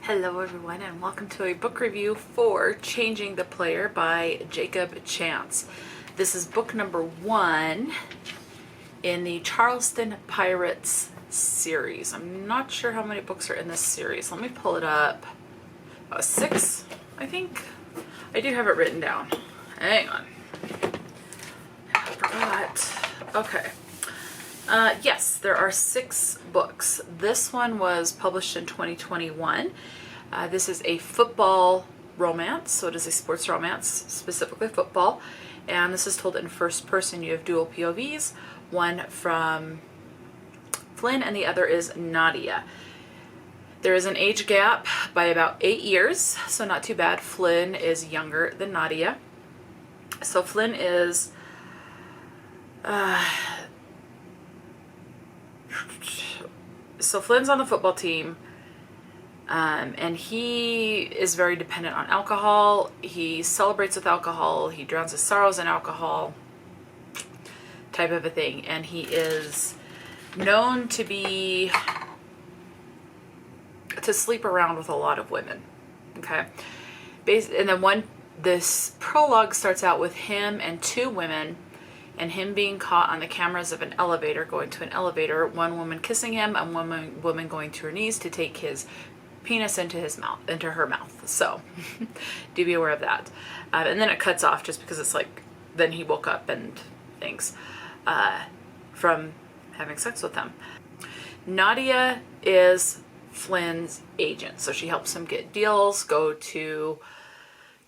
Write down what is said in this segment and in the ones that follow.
Hello everyone and welcome to a book review for Changing the Player by Jacob Chance. This is book number 1 in the Charleston Pirates series. I'm not sure how many books are in this series. Let me pull it up. 6, I think. I do have it written down. Hang on. I forgot. Okay. Yes, there are 6 books. This one was published in 2021. This is a football romance, so it is a sports romance, specifically football. And this is told in first person. You have dual POVs, one from Flynn and the other is Nadia. There is an age gap by about 8 years, so not too bad. Flynn is younger than Nadia. So Flynn is Flynn's on the football team, and he is very dependent on alcohol. He celebrates with alcohol. He drowns his sorrows in alcohol, type of a thing. And he is known to sleep around with a lot of women. Okay, and then this prologue starts out with him and 2 women. And him being caught on the cameras of an elevator, going to an elevator, one woman kissing him and one woman going to her knees to take his penis into her mouth. So do be aware of that. And then it cuts off just because it's like, then he woke up and things from having sex with them. Nadia is Flynn's agent, so she helps him get deals, go to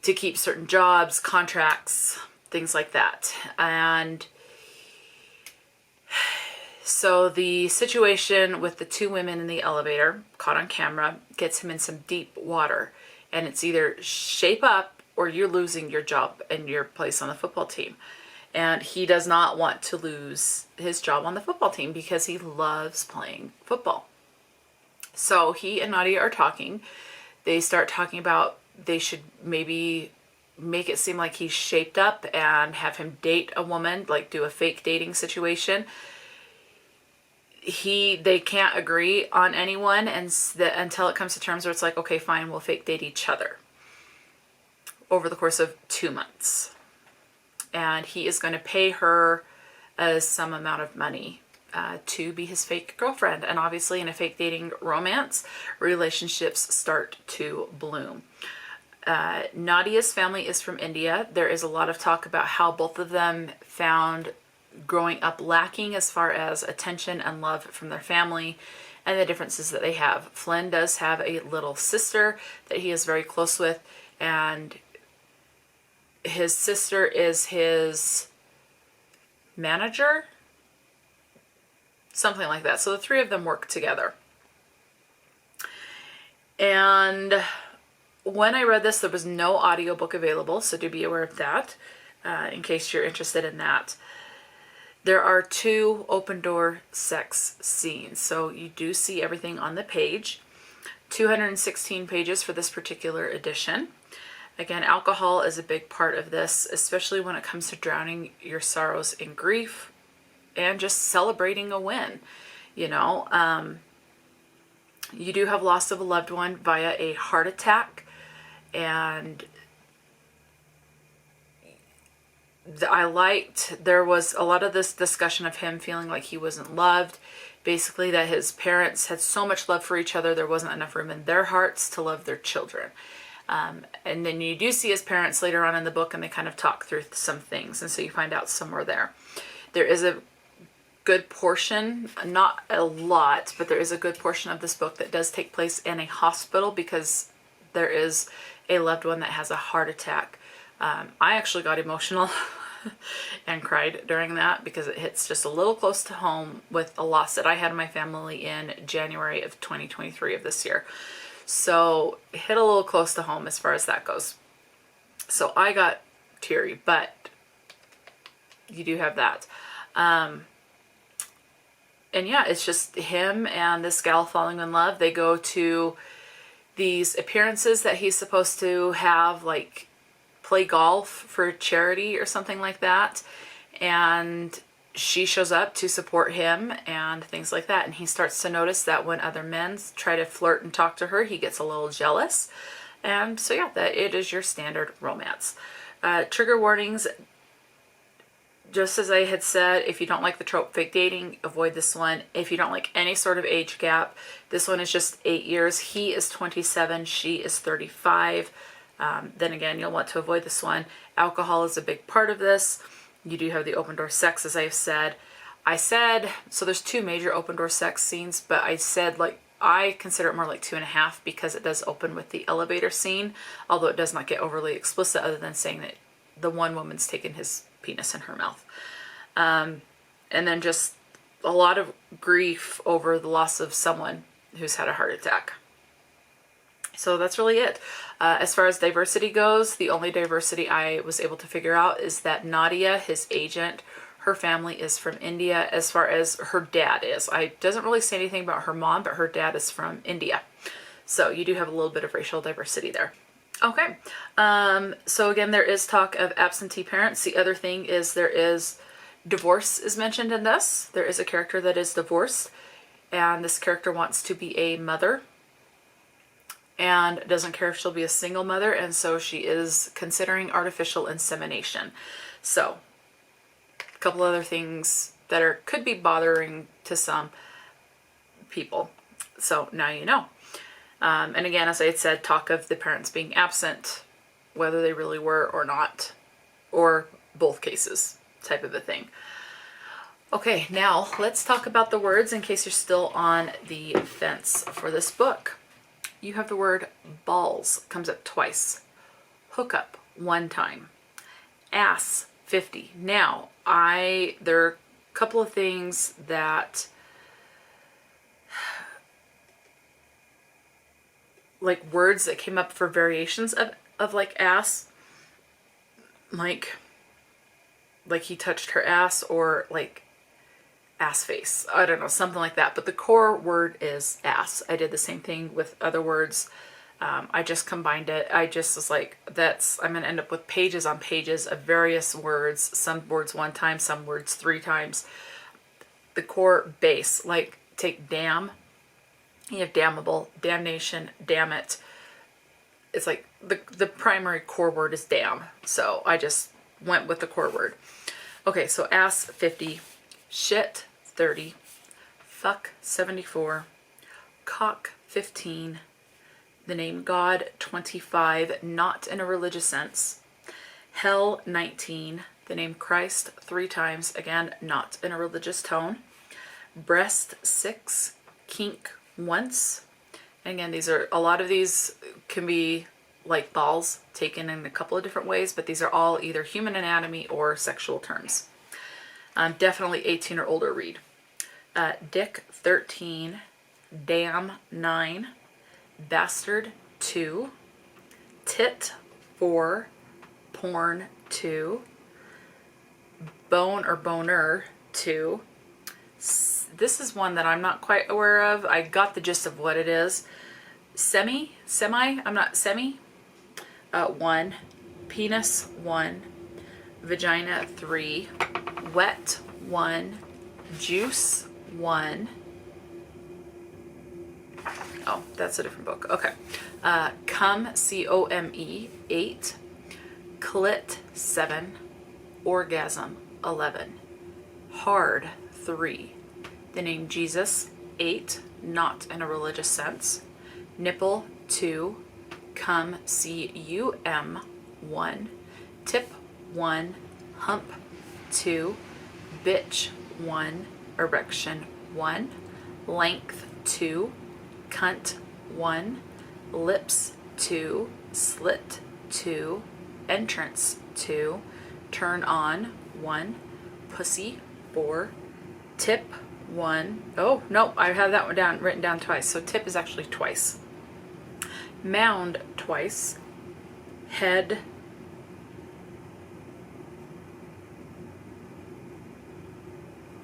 keep certain jobs, contracts, things like that. And so the situation with the 2 women in the elevator caught on camera gets him in some deep water, and it's either shape up or you're losing your job and your place on the football team. And he does not want to lose his job on the football team because he loves playing football. So he and Nadia are talking. They start talking about they should maybe make it seem like he's shaped up and have him date a woman, like do a fake dating situation. They can't agree on anyone until it comes to terms where it's like, okay, fine, we'll fake date each other over the course of 2 months. And he is going to pay her some amount of money to be his fake girlfriend. And obviously in a fake dating romance, relationships start to bloom. Nadia's family is from India. There is a lot of talk about how both of them found growing up lacking as far as attention and love from their family and the differences that they have. Flynn does have a little sister that he is very close with, and his sister is his manager, something like that. So the 3 of them work together. And when I read this, there was no audiobook available, so do be aware of that in case you're interested in that. There are 2 open-door sex scenes, so you do see everything on the page. 216 pages for this particular edition. Again, alcohol is a big part of this, especially when it comes to drowning your sorrows in grief and just celebrating a win. You know, you do have loss of a loved one via a heart attack. And there was a lot of this discussion of him feeling like he wasn't loved. Basically that his parents had so much love for each other, there wasn't enough room in their hearts to love their children. And then you do see his parents later on in the book, and they kind of talk through some things. And so you find out somewhere there. There is a good portion, not a lot, but there is a good portion of this book that does take place in a hospital because there is a loved one that has a heart attack. I actually got emotional and cried during that because it hits just a little close to home with a loss that I had in my family in January of 2023 of this year. So it hit a little close to home as far as that goes. So I got teary, but you do have that. And yeah, it's just him and this gal falling in love. They go to these appearances that he's supposed to have, like play golf for charity or something like that. And she shows up to support him and things like that. And he starts to notice that when other men try to flirt and talk to her, he gets a little jealous. And so yeah, that it is your standard romance. Trigger warnings. Just as I had said, if you don't like the trope fake dating, avoid this one. If you don't like any sort of age gap, this one is just 8 years. He is 27, she is 35. Then again, you'll want to avoid this one. Alcohol is a big part of this. You do have the open door sex, as I have said. So there's 2 major open door sex scenes, but I said like, I consider it more like 2.5 because it does open with the elevator scene, although it does not get overly explicit other than saying that the one woman's taken his penis in her mouth. And then just a lot of grief over the loss of someone who's had a heart attack. So that's really it. As far as diversity goes, the only diversity I was able to figure out is that Nadia, his agent, her family is from India, as far as her dad is. I doesn't really say anything about her mom, but her dad is from India. So you do have a little bit of racial diversity there. Okay, so again, there is talk of absentee parents. The other thing is there is divorce is mentioned in this. There is a character that is divorced, and this character wants to be a mother and doesn't care if she'll be a single mother, and so she is considering artificial insemination. So a couple other things that could be bothering to some people. So now you know. And again, as I had said, talk of the parents being absent, whether they really were or not, or both cases type of a thing. Okay, now let's talk about the words in case you're still on the fence for this book. You have the word balls, comes up twice. Hookup, 1 time. Ass, 50. Now, there are a couple of things that, like words that came up for variations of like ass, like he touched her ass, or like ass face. I don't know, something like that. But the core word is ass. I did the same thing with other words. I just combined it. I just was like, I'm going to end up with pages on pages of various words. Some words 1 time, some words 3 times. The core base, like take damn. You have damnable, damnation, damn it. It's like the primary core word is damn. So I just went with the core word. Okay, so ass, 50. Shit, 30. Fuck, 74. Cock, 15. The name God, 25, not in a religious sense. Hell, 19. The name Christ, 3 times, again, not in a religious tone. Breast, 6. Kink, once. And again, a lot of these can be like balls, taken in a couple of different ways, but these are all either human anatomy or sexual terms. Definitely 18 or older read. Dick, 13. Damn, 9. Bastard, 2. Tit, 4. Porn, 2. Bone or boner, 2. This is one that I'm not quite aware of. I got the gist of what it is. Semi, 1. Penis, 1. Vagina, 3. Wet, 1. Juice, 1. Oh, that's a different book. Okay. Come, C-O-M-E, 8. Clit, 7. Orgasm, 11. Hard, 3. The name Jesus, 8. Not in a religious sense. Nipple, 2. Come, C-U-M, 1. Tip, 1. Hump, 2. Bitch, 1. Erection, 1. Length, 2. Cunt, 1. Lips, 2. Slit, 2. Entrance, 2. Turn on, 1. Pussy, 4. Tip, 1. Oh, no, I have that one written down twice. So tip is actually twice. Mound, twice. Head,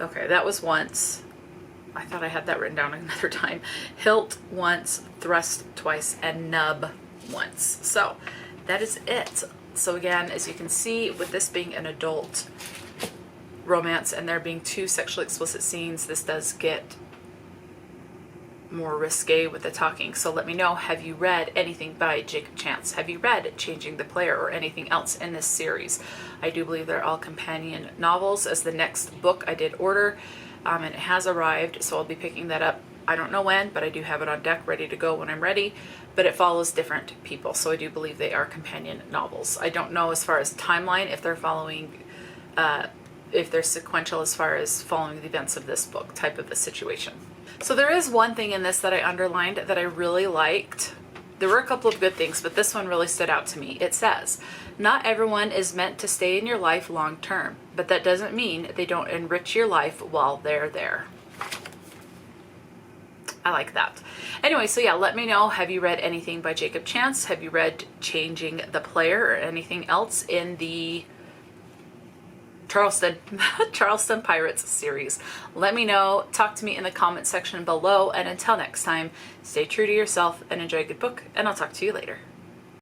okay, that was once. I thought I had that written down another time. Hilt, once. Thrust, twice. And nub, once. So that is it. So again, as you can see, with this being an adult romance and there being 2 sexually explicit scenes, this does get more risque with the talking. So let me know, have you read anything by Jacob Chance? Have you read Changing the Player or anything else in this series? I do believe they're all companion novels, as the next book I did order, and it has arrived, so I'll be picking that up. I don't know when, but I do have it on deck ready to go when I'm ready, but it follows different people, so I do believe they are companion novels. I don't know as far as timeline if they're following, if they're sequential as far as following the events of this book type of a situation. So there is one thing in this that I underlined that I really liked. There were a couple of good things, but this one really stood out to me. It says, not everyone is meant to stay in your life long term, but that doesn't mean they don't enrich your life while they're there. I like that. Anyway, so yeah, let me know, have you read anything by Jacob Chance? Have you read Changing the Player or anything else in the Charleston Pirates series? Let me know. Talk to me in the comment section below. And until next time, stay true to yourself and enjoy a good book. And I'll talk to you later.